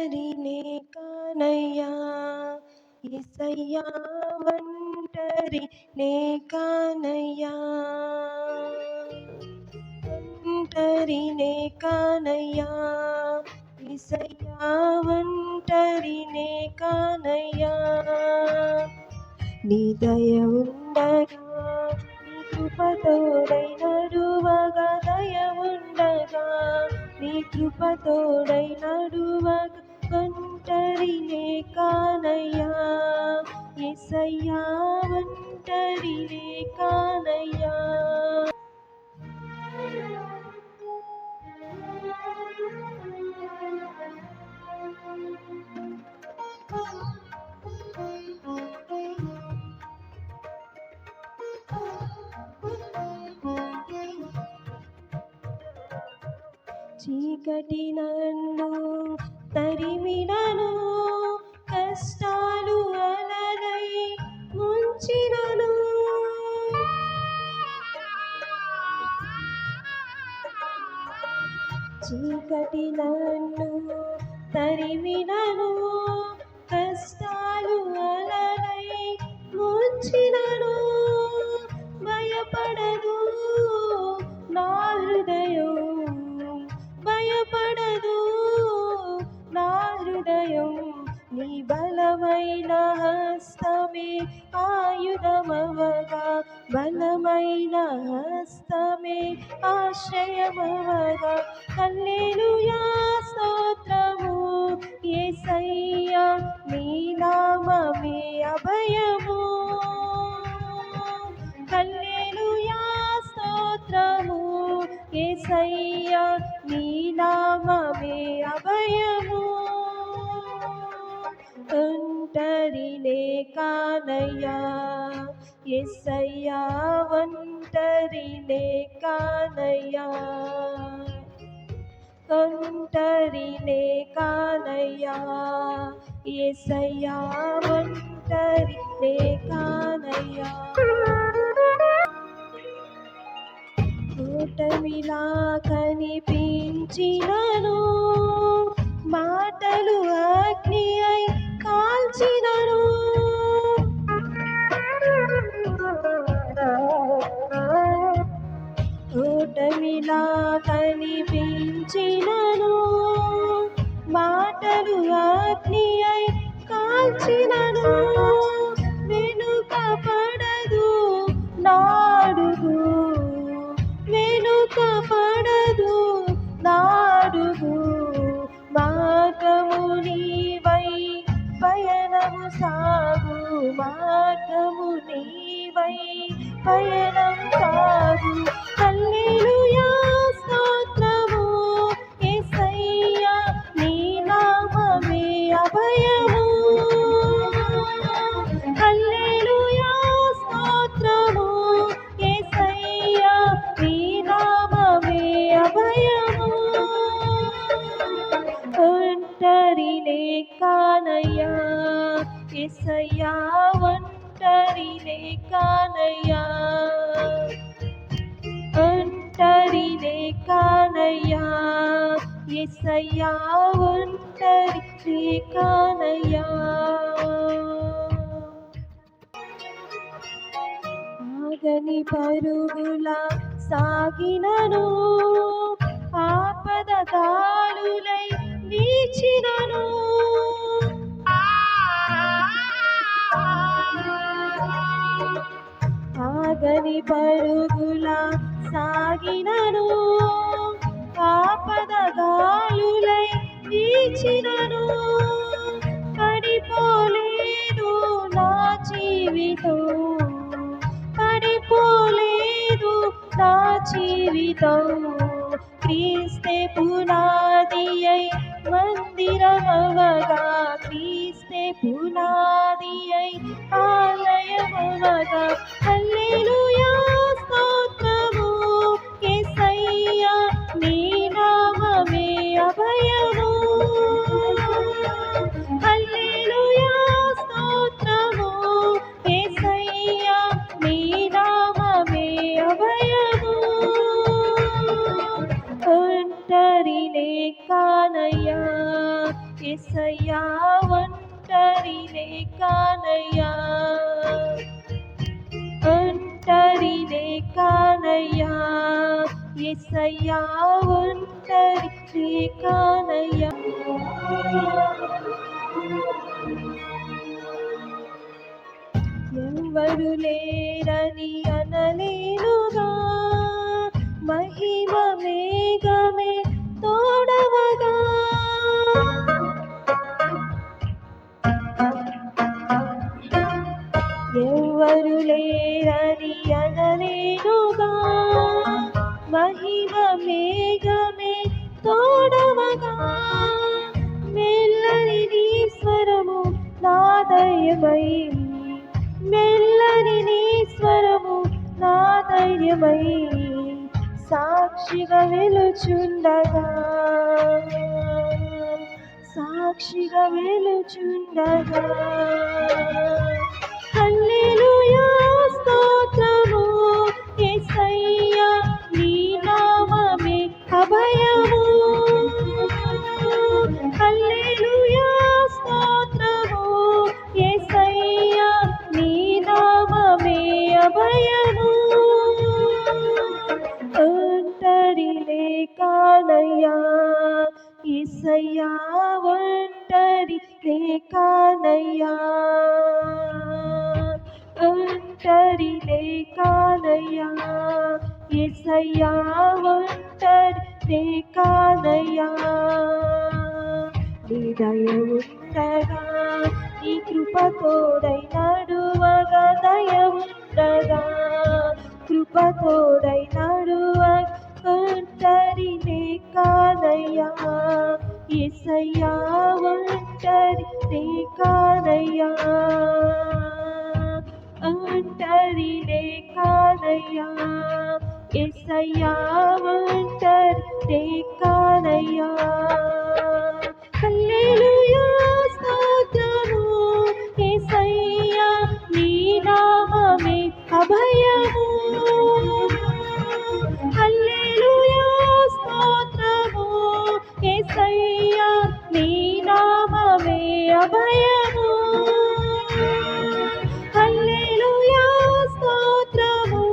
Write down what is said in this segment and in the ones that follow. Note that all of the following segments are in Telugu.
ఒంటరినే కానయ్యా యేసయ్యా ఒంటరినే కానయ్యా ఒంటరినే కానయ్యా యేసయ్యా ఒంటరినే కానయ్యా నీ దయ ఉండగా నీ కృప తోడై నడువగా దయ ఉండగా నీ కృప తోడై నడువగా ఒంటరినే కానయ్యా యేసయ్యా ఒంటరినే కానయ్యా చీకటి నన్ను తరిమినను కష్టాలు అలలై ముంచినను చీకటి నన్ను తరిమినను కష్టాలు అలలై ముంచినను భయపడదు నా హృదయం భయపడదు నా హృదయం నీ బలమైన హస్తమే ఆయుధమవగా బలమైన హస్తమే ఆశ్రయమవగా హల్లెలూయా స్తోత్రము యేసయ్యా నీ నామమే అభయము హల్లెలూయా స్తోత్రము యేసయ్యా నీ నామమే అభయము ఒంటరినే కానయ్యా యేసయ్యా ఒంటరినే కానయ్యా ఒంటరినే కానయ్యా యేసయ్యా ఒంటరినే కానయ్యా ఓటమిలా కనిపించినను మాటలు అగ్ని అయి కాల్చినను ఓటమిలా కనిపించినను మాటలు అగ్ని అయి కాల్చినను వెనుక పడదు నాడుగు వెనుక పడదు నాడుగు మార్గము నీవై పయనము సాగు మార్గము నీవై పయనం సాగు హల్లెలూయా స్తోత్రము యేసయ్యా నీ నామమే అభయము హల్లెలూయా స్తోత్రము యేసయ్యా నీ నామమే అభయము ఒంటరినే కానయ్యా యేసయ్యా ఒంటరినే కానయ్యా ఒంటరినే కానయ్యా యేసయ్యా ఒంటరినే కానయ్యా ఆగని పరుగుల సాగినను ఆపద గాలులై వీచినను ఆగని పరుగుల సాగినను ఆపద గాలులై వీచినను పడిపోలేదు నా జీవితం పడిపోలేదు నా జీవితం క్రీస్తే పునాది అయి మందిరమవగా క్రీస్తే పునాది అయి ఆలయమవగా హల్లెలూయా స్తోత్రము యేసయ్యా నీ నామమే అభయము హల్లెలూయా స్తోత్రము యేసయ్యా నీ నామమే అభయము ఒంటరినే కానయ్యా యేసయ్యా ఒంటరినే కానయ్యా, ఒంటరినే కానయ్యా, యేసయ్యా ఒంటరినే కానయ్యా. ఎవరు లేరని అనలేనుగా, మహిమ మేఘమే తోడవగా. ఎవరు లేరని అనలేనుగా, మహిమ మేఘమే తోడవగా. మెల్లని నీ స్వరము నా దైవమై, మెల్లని నీ స్వరము నా ధైర్యమై, సాక్షిగా వెలుచుండగా, సాక్షిగా వెలుచుండగా. హల్లెలూయా స్తోత్రము యేసయ్యా, నీ నామమే అభయము. హల్లెలూయా స్తోత్రము యేసయ్యా, నీ నామమే అభయము. ఒంటరినే కానయ్యా, యేసయ్యా ఒంటరినే కానయ్యా, ఒంటరినే కానయ్యా, యేసయ్యా ఒంటరినే కానయ్యా. నీ దయ ఉండగా, నీ కృప తోడై నడువగా, దయ ఉండగా కృప తోడై నడువగా, ఒంటరినే కానయ్యా, యేసయ్యా ఒంటరినే కానయ్యా, ఒంటరినే కానయ్యా, యేసయ్యా ఒంటరినే కానయ్యా. హల్లెలూయా స్తోత్రము యేసయ్యా, నీ నామమే అభయము. హల్లెలూయా స్తోత్రము యేసయ్యా, నీ నామమే అభయము. హల్లెలూయా స్తోత్రము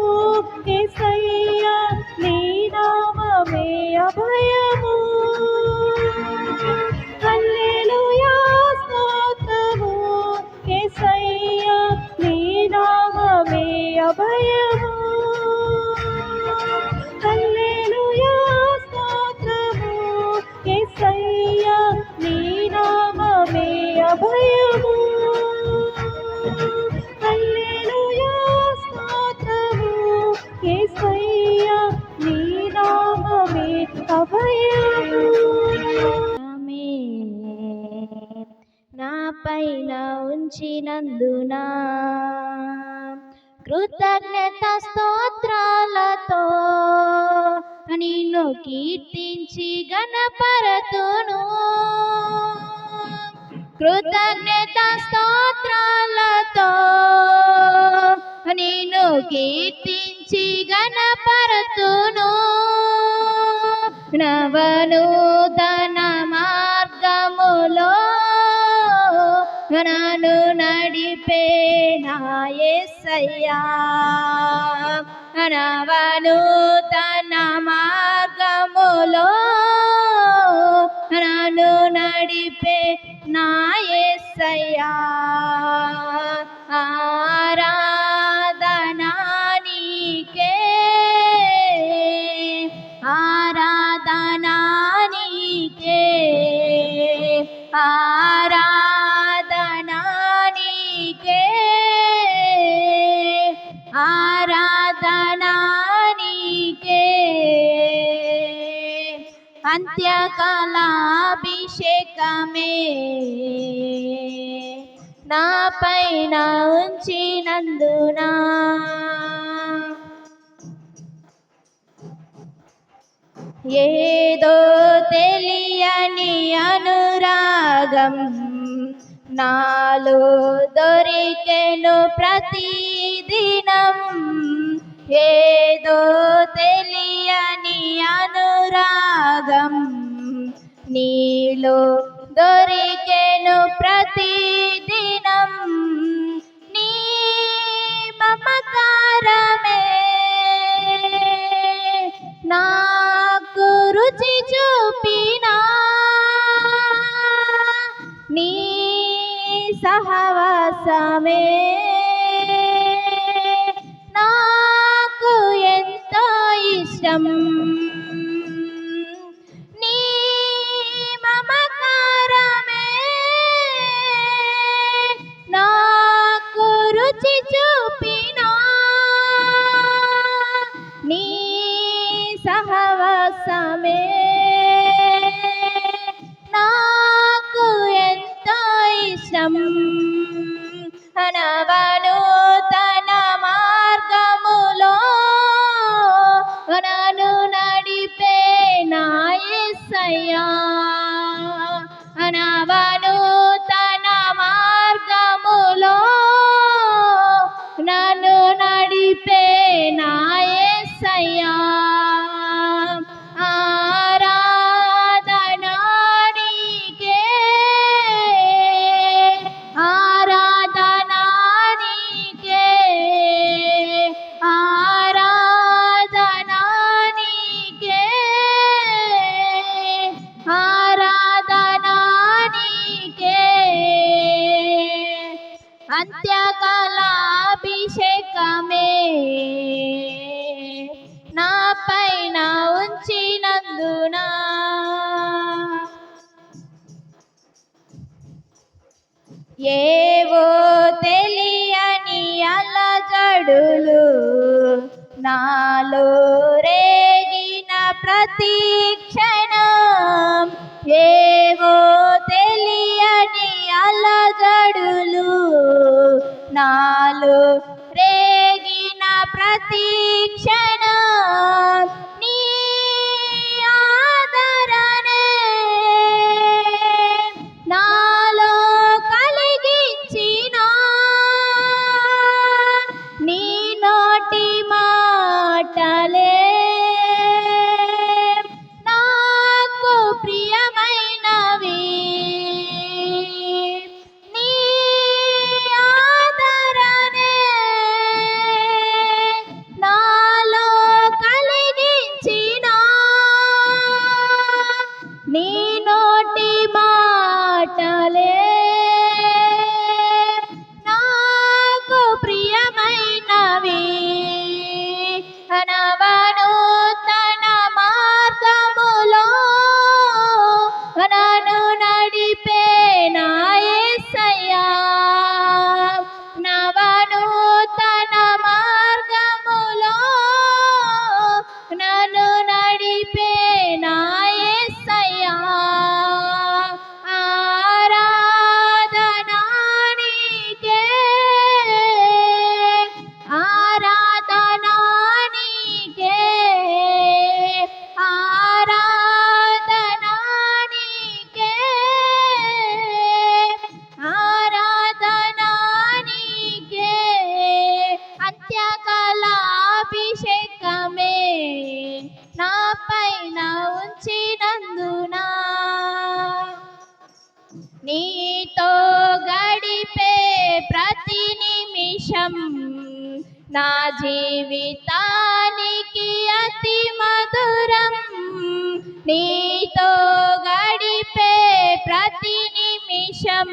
యేసయ్యా, నీ నామమే అభయము. హల్లెలూయా స్తోత్రము యేసయ్యా, నీ నామమే అభయము. హల్లెలూయా స్తోత్రము యేసయ్యా, నీ నామమే అభయము. హల్లెలూయా స్తోత్రము యేసయ్యా, నీ నామమే అభయము. నా పైన ఉంచినందున కృతజ్ఞత స్తోత్రాలతో నిన్ను కీర్తించి గణపరతును. కృతజ్ఞత స్తోత్రాలతో నిన్ను కీర్తించి గణపరతును. నవనూతన మార్గములో నన్ను నడిపే నా యేసయ్యా, నవనూతన మార్గములో నన్ను నడిపే నా యేసయ్యా. ఆరాధనా నీకే, ఆరాధనా నీకే, ఆరాధనా నీకే, ఆరాధనా నీకే. అంత్యకాలాభిషేకమే నా పైన ఉంచినందున ఏదో తెలియని అనురాగం నాలో దొరికెను ప్రతిదినం. ఏదో తెలియని అనురాగం నీలో దొరికెను ప్రతిదినం నీ మమకారమే నాకు రుచి చూపినా నీ సహవాసమే నాకు ఎంతో ఇష్టం నీ మమకారమే నాకు రుచి చూపినా నీ సహవాసమే నాకు ఎంతో ఇష్టం అనవను తన మార్గములో నన్ను నడిపే నా యేసయ్యా అనవను తన మార్గములో నన్ను నడిపే నా యేసయ్యా ఆరాధన నీకే ఆరాధన నీకే ఆరాధన నీకే ఆరాధన నీకే అంత్యకాలాభిషేకమే నా పైన ఉంచినందున ఏవో తెలియని అలజడులు నాలో రేగిన ప్రతి క్షణం ఏవో తెలియని అలజడులు నాలో రేగిన ప్రతి క్షణం నీ ఆదరణే నాలో కలిగించిన నీ నోటి మాటలే నాకు ప్రియమైనవి నీ ఆదరణే నాలో కలిగించిన నీ నోటి మాటలే నాకు ప్రియమైనవి అనవను తన మార్గములో నన్ను నడిపే నా యేసయ్యా నవను తన మార్గములో నన్ను నడిపే నా యేసయ్యా ఆరాధన నీకే ఆరాధన నీకే ఆరాధన నీకే ఆరాధన నీకే అంత్యకాలాభిషేకమే నా పైన ఉంచినందున నీతో గడిపే ప్రతి నిమిషం నా జీవితానికి అతి మధురం నీతో గడిపే ప్రతి నిమిషం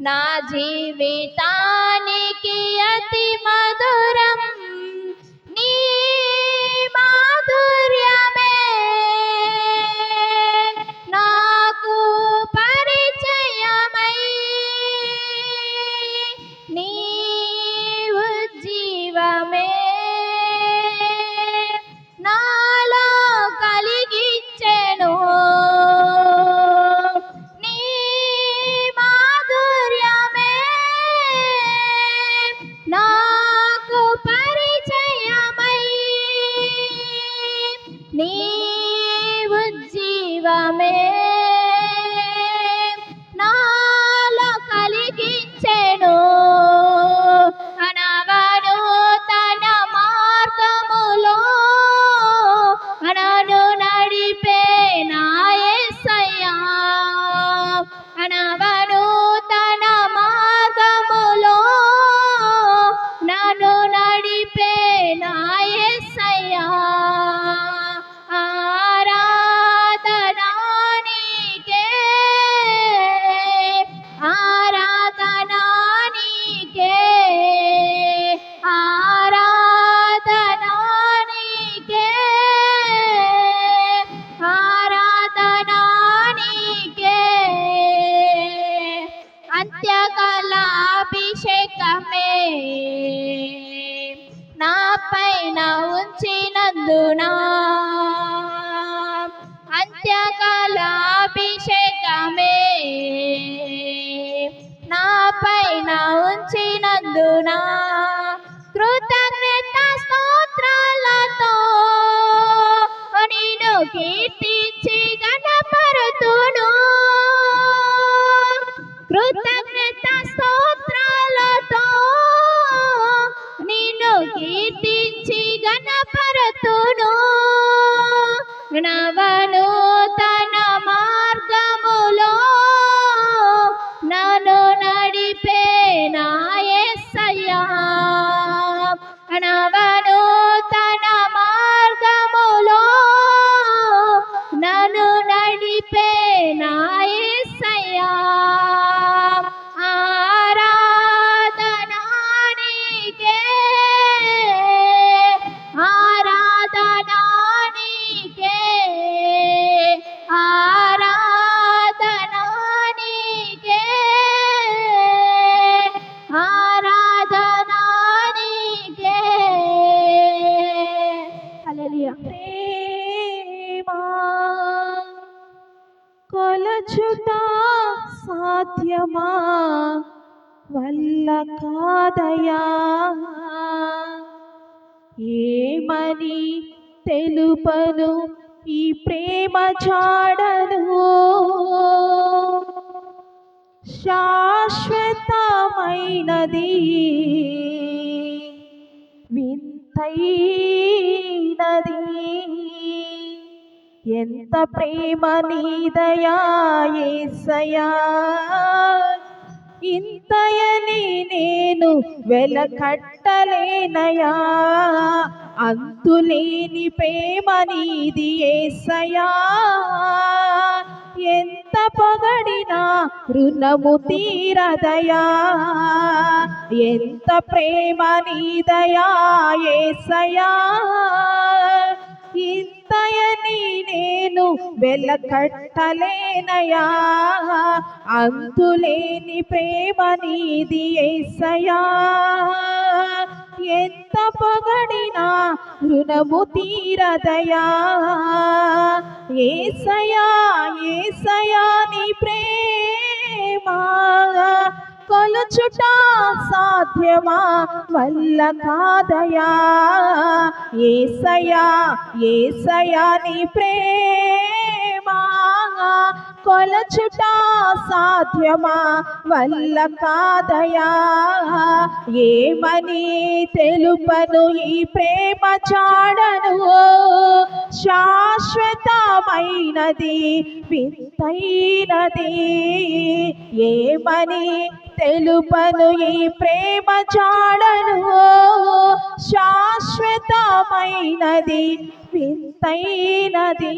నా జీవితానికి అతి మధురం నీ మాధుర్యమే నాకు పరిచయమై నీ ఉజ్జీవమే నాలో కలిగించెను నీ మాధుర్యమే నాకు పరి అభిషేకమే నా పైన ఉంచినందున అంత్యకాల అభిషేకమే నా పైన ఉంచినందున కృతజ్ఞత స్తోత్రాలతో నిన్ను కీర్తించి గణపరుతును కృతజ్ఞత స్తోత్రాలతో నిన్ను కీర్తించి గణపరుతును నవనూతన మార్గములో నన్ను నడిపే నా యేసయ్యా నవనూతన మార్గములో నన్ను నడిపే నా యేసయ్యా ఆరాధనా నీకే ఆరాధనా నీకే ఆరాధనా నీకే ఆరాధనా నీకే హల్లెలూయా ప్రేమ కొలచుట సాధ్యమా వల్ల కాదయా ఏమని తెలుపను ఈ ప్రేమ జాడను శాశ్వతమైనది వింతైనది ఎంత ప్రేమ నీదయా యేసయ్యా ఇంతయని నేను వెలకట్టలేనయా అంతులేని ప్రేమ నీది యేసయ్యా ఎంత పొగడినా రుణము తీరదయా ఎంత ప్రేమ నీదయా యేసయ్యా ఇంతయని నేను వెలకట్టలేనయా అంతులేని ప్రేమ నీది యేసయ్యా ఎంత పొగడినా రుణము తీరదయా యేసయ్యా యేసయ్యా నీ ప్రేమ కొలుచుట సాధ్యమా వల్ల కాదయా యేసయ్యా యేసయ్యా నీ ప్రేమ కొలచుట సాధ్యమా వల్ల కాదయా ఏమని తెలుపను ఈ ప్రేమ చాడను శాశ్వతమైనది వింతైనది ఏమని తెలుపను ఈ ప్రేమ చాడను శాశ్వతమైనది వింతైనది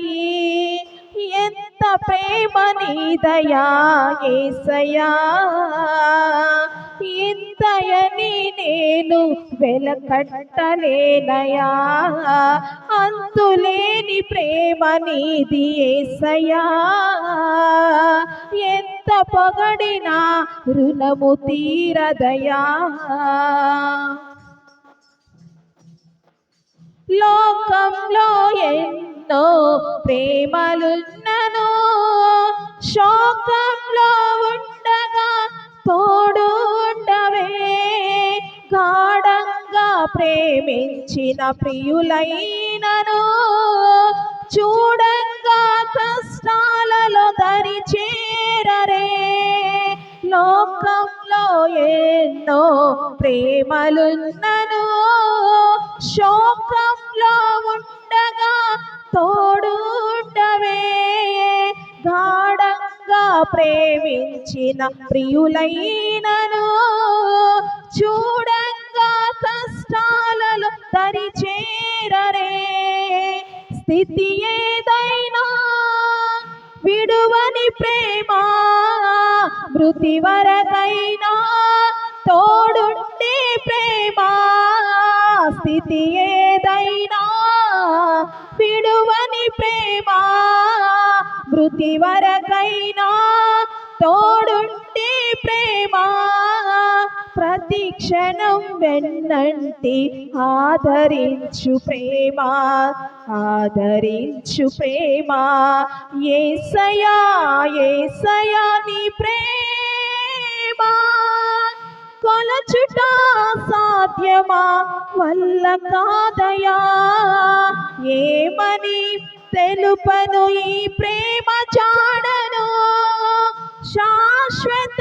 ఎంత ప్రేమ నీదయా యేసయ్యా ఇంతయని నేను వెలకట్టలేనయా అంతులేని ప్రేమ నీది యేసయ్యా ఎంత పొగడినా రుణము తీరదయా లోకంలో ఎన్నో ప్రేమలున్నను శోకంలో ఉండగా తోడు ఉండవే గాఢంగా ప్రేమించిన ప్రియులైనను చూడంగా కష్టాలలో దరి చేరరే లోకంలో ఎన్నో ప్రేమలున్నను శోకంలో ఉండగా తోడుండవే గాఢంగా ప్రేమించిన ప్రియులైనను చూడంగా కష్టాలలో దరి చేరరే స్థితి ఏదైనా విడువని ప్రేమ మృతి వరకైనా తోడుండే ప్రేమ స్థితి ఏదైనా విడువని ప్రేమ మృతి వరకైనా తోడుండే ప్రేమ క్షణం వెన్నంటి ఆదరించు ప్రేమ, ఆదరించు ప్రేమ. యేసయ్యా యేసయ్యా నీ ప్రేమ కొలచుట సాధ్యమా, వల్ల కాదయా. ఏమని తెలుపను ఈ ప్రేమ జాడను, శాశ్వతమైనది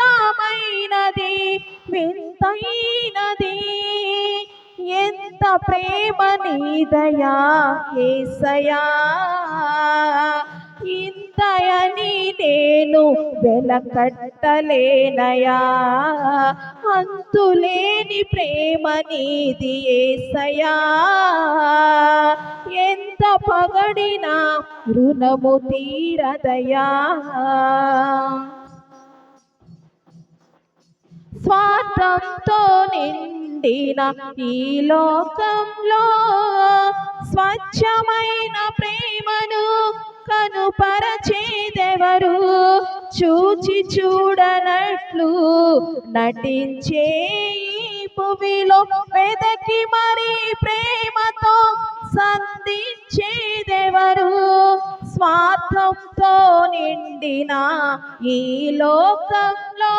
వింతైనది. ఎంత ప్రేమ నీదయా యేసయ్యా, ఇంతయని నేను వెలకట్టలేనయా. అంతులేని ప్రేమ నీది యేసయ్యా, ఎంత పగడినా రుణము తీరదయా. స్వార్థంతో నిండిన ఈ లోకంలో స్వచ్ఛమైన ప్రేమను కనుపరచేదెవరు? చూచి చూడనట్లు నటించే ఈ భూమిలో వెదకి మరి ప్రేమతో సంధించేదెవరు? స్వార్థంతో నిండిన ఈ లోకంలో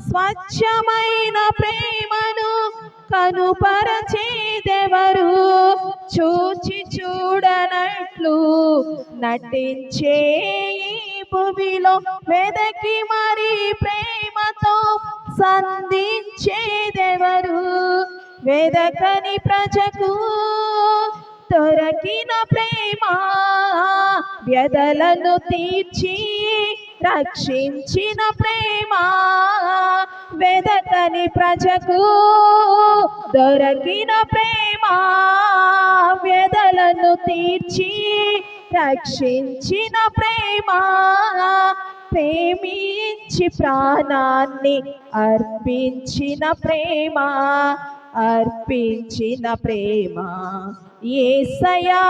స్వచ్ఛమైన ప్రేమను కనుపరచేదెవరు? చూచి చూడనట్లు నటించే ఈ భూమిలో వెదకి మరి ప్రేమతో సంధించేదెవరు? వెదకని ప్రజకు దొరకిన ప్రేమ, వ్యధలను తీర్చి రక్షించిన ప్రేమ. వెదకని ప్రజకు దొరకిన ప్రేమ, వ్యధలను తీర్చి రక్షించిన ప్రేమ. ప్రేమించి ప్రాణాన్ని అర్పించిన ప్రేమ, అర్పించిన ప్రేమ. యేసయ్యా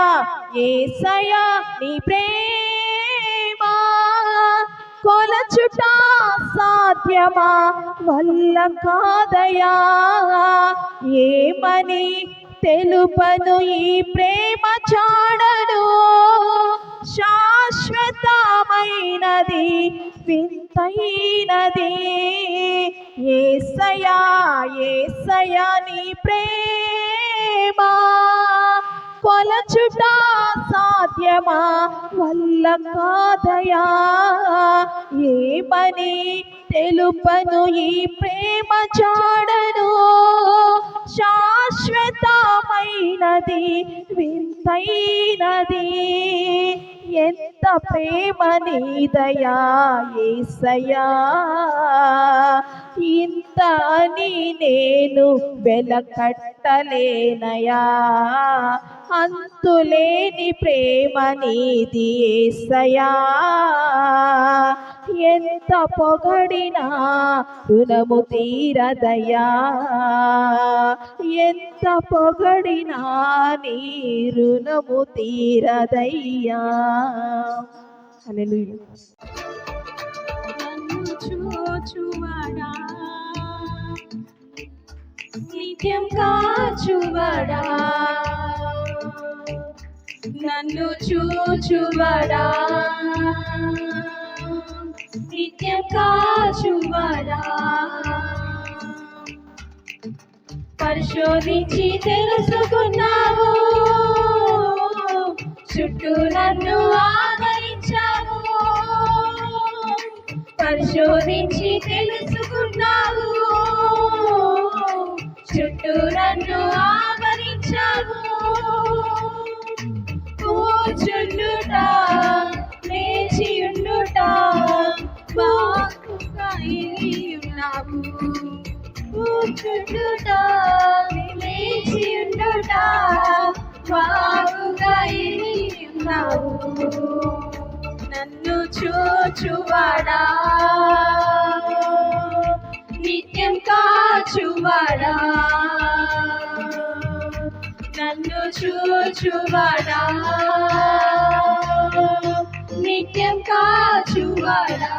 యేసయ్యా నీ ప్రేమ కొలచుట సాధ్యమా, వల్ల కాదయా. ఏమని తెలుపను ఈ ప్రేమ చాడను, శాశ్వతమైనది వింతైనది. యేసయ్యా యేసయ్యా నీ ప్రేమ కొలచుట సాధ్యమా, వల్ల కాదయా. ఏమని తెలుపను ఈ ప్రేమ చాడను, శాశ్వతమైనది వింతైనది. ఎంత ప్రేమ నీదయా యేసయ్యా, ఇంత అని నేను వెలకట్టలేనయా. అంతులేని ప్రేమ నీది యేసయ్యా, ఎంత పొగడినా రుణము తీరదయా. ఎంత పొగడినా నీ రుణము తీరదయ్యా. హల్లెలూయా. నన్ను చూచువాడా, నిత్యం కాచువాడా, నన్ను చూచువాడా, నిత్యం కాచువాడా. పరిశోధించి తెలుసుకున్నావు, చుట్టూ నన్ను ఆదరించావు. పరిశోధించి తెలుసుకున్నావు, చుట్టూ నన్ను ఆవరించావు. కూర్చుండుట లేచియుండుట బాగుగా ఉన్నావు. కూర్చుండుట లేచియుండుట బాగుగా ఉన్నావు. నన్ను చూచువాడా, నిత్యం కాచువాడా, నన్ను చూచువాడా, నిత్యం కాచువాడా.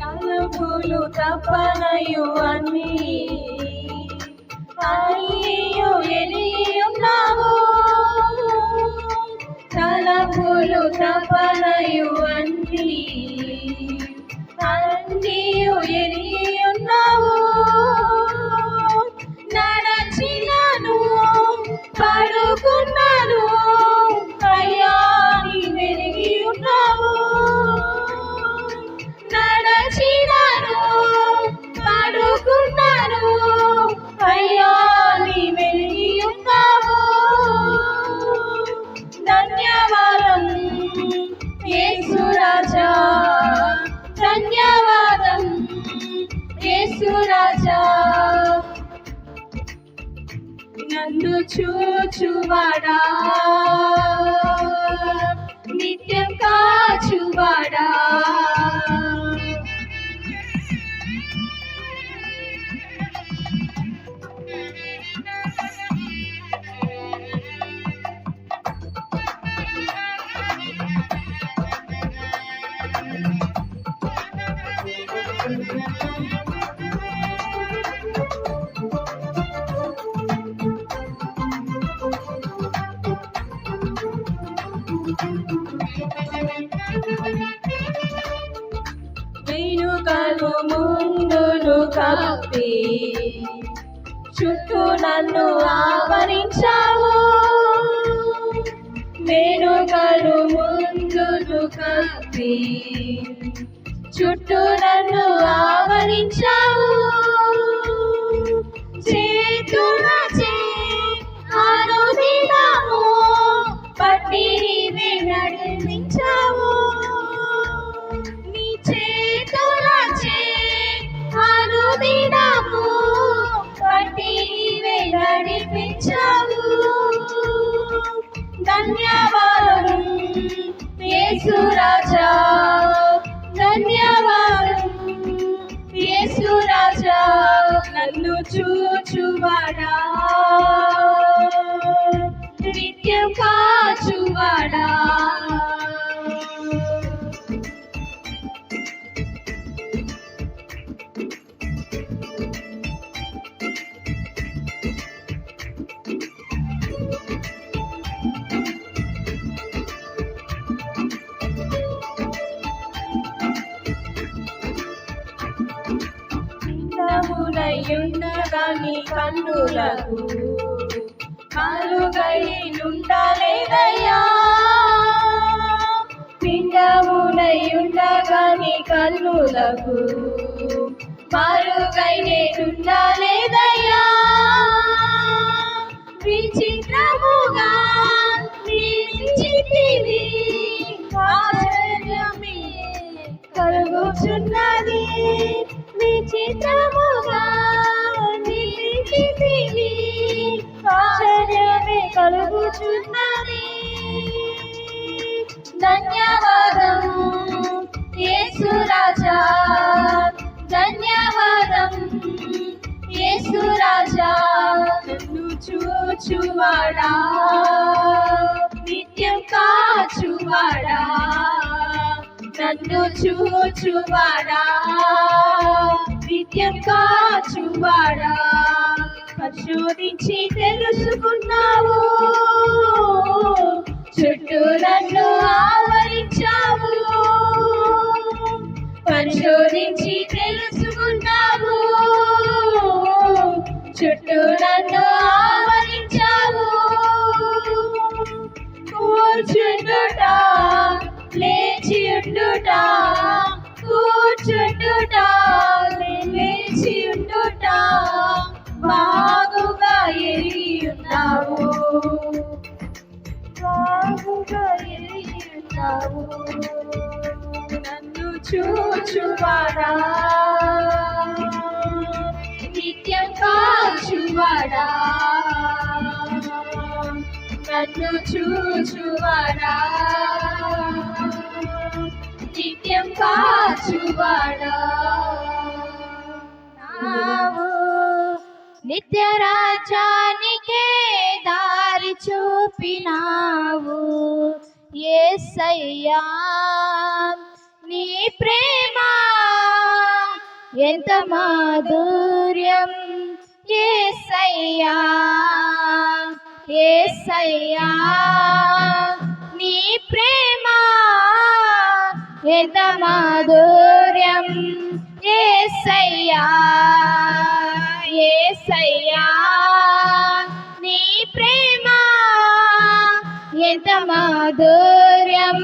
తలుపులు తప్పనయు అన్నీయు ఎరియున్నావు. తలుపులు తప్పనయు అన్నీయు ఎరియున్నావు. నడచినాను పడుకున్నాను అయ్యా నీ వెలిగి ఉన్నావు. నడచినాను పడుకున్నాను అయ్యా నీ వెలిగి ఉన్నావు. ధన్యవాదం యేసు రాజా, ధన్యవాదం యేసు రాజా. నన్ను చూచువాడా, నిత్యం కాచువాడా, వెనుకను ముందును కప్పి చుట్టూ నన్ను ఆవరించావు. వెనుకను ముందును కప్పి చుట్టూ నన్ను ఆవరించావు. చేతులచే అనుదినము పట్టి నీవే నడిపించావు. నీ చేతులచే అనుదినము పట్టి నీవే నడిపించావు. ధన్యవాదం యేసు రాజా, ధన్యవాదం యేసు రాజా. నన్ను చూచువాడా, నిత్యం కాచువాడా, ఉండగా నీ కన్నులకు మరుగైనుండలేదయ్యా. పిండమునయుండగా నీ కన్నులకు మరుగైనుండలేదయ్యా. విచిత్రముగా నిలిచితివి, ఆశ్చర్యమే కలుగుచున్నది. విచిత్రముగా నిలిచితివి, ఆశ్చర్యమే కలుగుచున్నది. ధన్యవాదం యేసు రాజా, ధన్యవాదం యేసు రాజా. నన్ను చూచువాడా, నిత్యం కాచువాడా, నన్ను చూచువాడా, నిత్యం కాచువాడా. పరిశోధించి తెలుసుకున్నావు, చుట్టూ నన్ను ఆవరించావు. పరిశోధించి తెలుసుకున్నావు, చుట్టూ నన్ను ఆవరించావు. కూర్చుండుట, లేచియుండుట, కూర్చుండుట, లేచియుండుట బాగుగా ఎరిగియున్నావు, బాగుగా ఎరిగియున్నావు. నన్ను చూచువాడా, నిత్యం కాచువాడా, నన్ను చూచువాడా, నిత్యం కాచువాడా. నిత్య రాజ్యానికే దారి చూపు చూపినావు యేసయ్యా నీ ప్రేమ ఎంత మాధుర్యం యేసయ్యా యేసయ్యా నీ ప్రేమ ఎంత మాధుర్యం యేసయ్యా యేసయ్యా నీ ప్రేమ ఎంత మాధుర్యం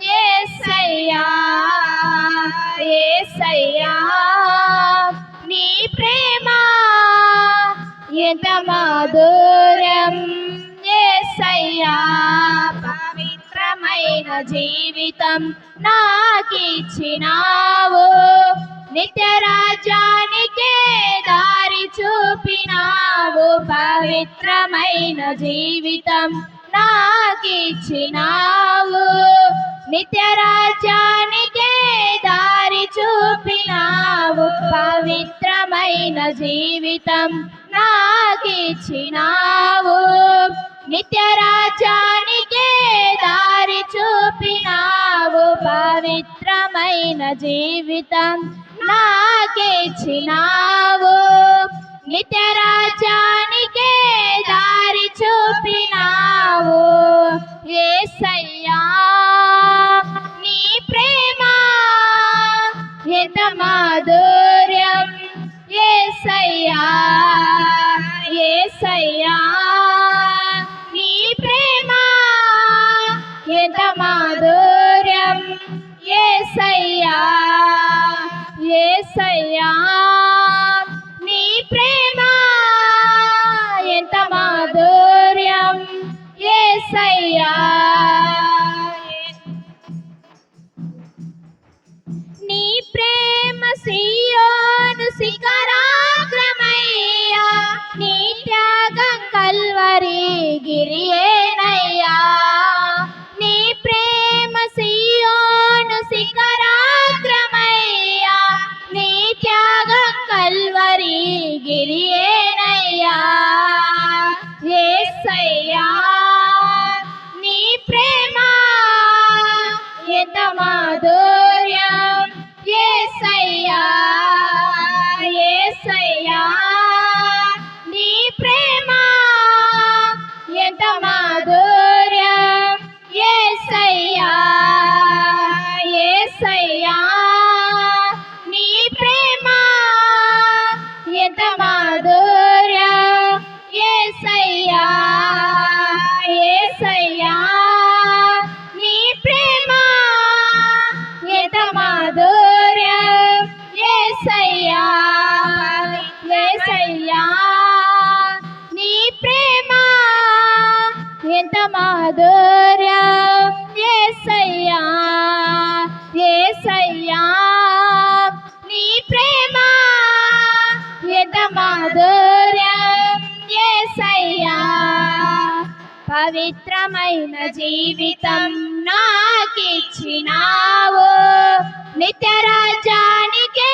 యేసయ్యా యేసయ్యా నీ ప్రేమ ఎంత మాధుర్యం యేసయ్యా పవిత్రమైన జీవితం నాకిచ్చినావు నిత్య రాజ్యానికే దారి చూపినావు పవిత్రమైన జీవితం నాకిచ్చినావు నిత్య రాజ్యానికే దారి చూపినావు పవిత్రమైన జీవితం నాకిచ్చినావు నిత్య రాజ్యానికే దారి చూపినావు పవిత్రమైన జీవితం నాకిచ్చినావు నిత్య రాజ్యానికే దారి చూపినావు యేసయ్యా నీ ప్రేమ ఎంత మాధుర్యం యేసయ్యా యేసయ్యా నీ ప్రేమ ఎంత మాధుర్యం యేసయ్యా యేసయ్యా నీ ప్రేమ ఎంత మాధుర్యం యేసయ్యా నీ ప్రేమ సియోను శిఖరాగ్రమయ్యా నీ త్యాగం కల్వరి గిరియేనయ్యా నీ ప్రేమ సియోను శిఖరాగ్రమయ్యా నీ త్యాగం కల్వరి గిరియేనయ్యా యేసయ్యా నీ ప్రేమ ఎంత మాధుర్యం యేసయ్యా యేసయ్యా నీ ప్రేమ ఎంత మాధుర్యం యేసయ్యా యేసయ్యా నీ ప్రేమ ఎంత మాధుర్యం యేసయ్యా యేసయ్యా నీ ప్రేమ ఎంత మాధుర్యం యేసయ్యా యేసయ్యా నీ ప్రేమ ఎంత మాధుర్యం యేసయ్యా యేసయ్యా నీ ప్రేమ ఎంత మాధుర్యం యేసయ్యా పవిత్రమైన జీవితం నాకిచ్చినావు నిత్య రాజ్యానికే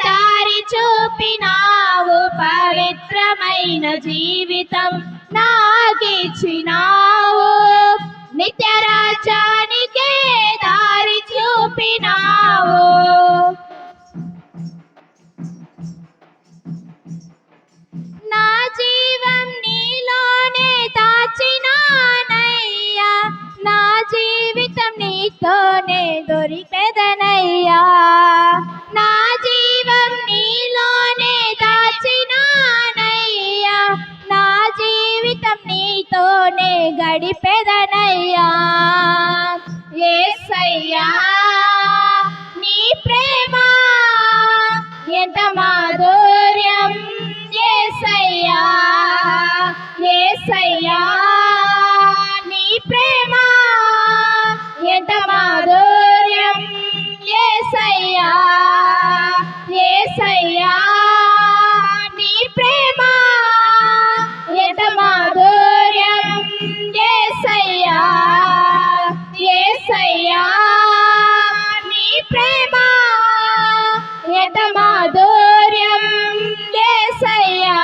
దారి చూపినావు పవిత్రమైన జీవితం నాకిచ్చినావు నిత్య రాజ్యానికే దారి చూపినావు నా జీవం నీలోనే దాచినానయ్యా నా జీవితం నీతోనే దొరికెదనయ్యా నా జీవం నీలోనే దాచినానయ్యా నా జీవితం నీతోనే గడిపెదనయ్యా యేసయ్యా నీ ప్రేమ ఎంత మాధుర్యం యేసయ్యా యేసయ్యా నీ ప్రేమ ఎంత మాధుర్యం యేసయ్యా యేసయ్యా నీ ప్రేమ ఎంత మాధుర్యం యేసయ్యా యేసయ్యా నీ ప్రేమ ఎంత మాధుర్యం యేసయ్యా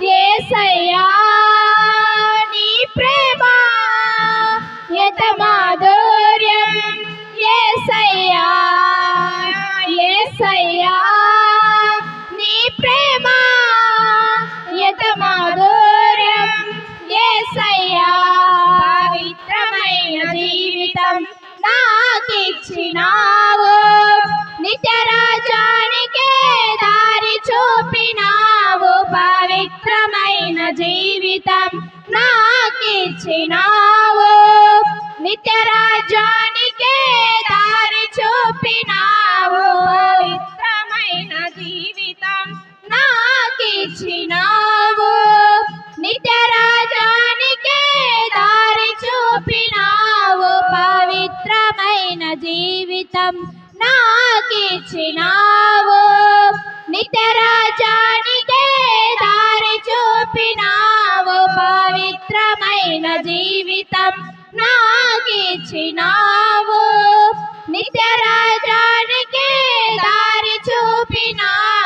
యేసయ్యా జీవితం నాకిచ్చినావు నిత్య రాజ్యానికే దారి చూపినావు పవిత్రమైన జీవితం నాకిచ్చినావు నిత్య రాజ్యానికే దారి చూపినావు పవిత్రమైన జీవితం నాకిచ్చినావు నిత్య రాజ్యానికే దారి చూపినావు పవిత్రమైన జీవితం నాకిచ్చినావు నిత్య రాజ్యానికే దారి చూపినావు